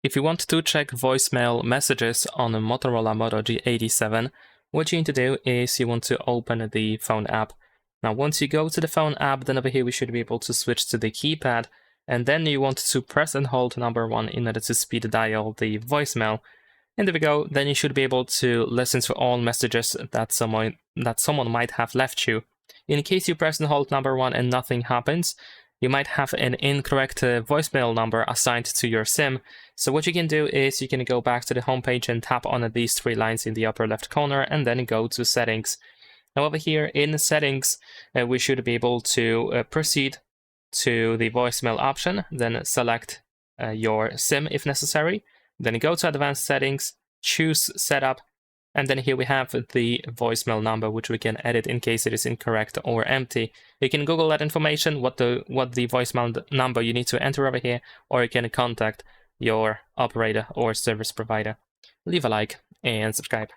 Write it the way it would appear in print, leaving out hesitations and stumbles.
If you want to check voicemail messages on a Motorola Moto G87, what you need to do is you want to open the phone app. Now, once you go to the phone app, then over here we should be able to switch to the keypad, and then you want to press and hold number 1 in order to speed dial the voicemail. And there we go. Then you should be able to listen to all messages that someone might have left you. In case you press and hold number 1 and nothing happens, you might have an incorrect voicemail number assigned to your SIM. So what you can do is you can go back to the home page and tap on these 3 lines in the upper left corner and then go to settings. Now over here in settings, we should be able to proceed to the voicemail option, then select your SIM if necessary, then go to advanced settings, choose setup, and then here we have the voicemail number, which we can edit in case it is incorrect or empty. You can Google that information, what the voicemail number you need to enter over here, or you can contact your operator or service provider. Leave a like and subscribe.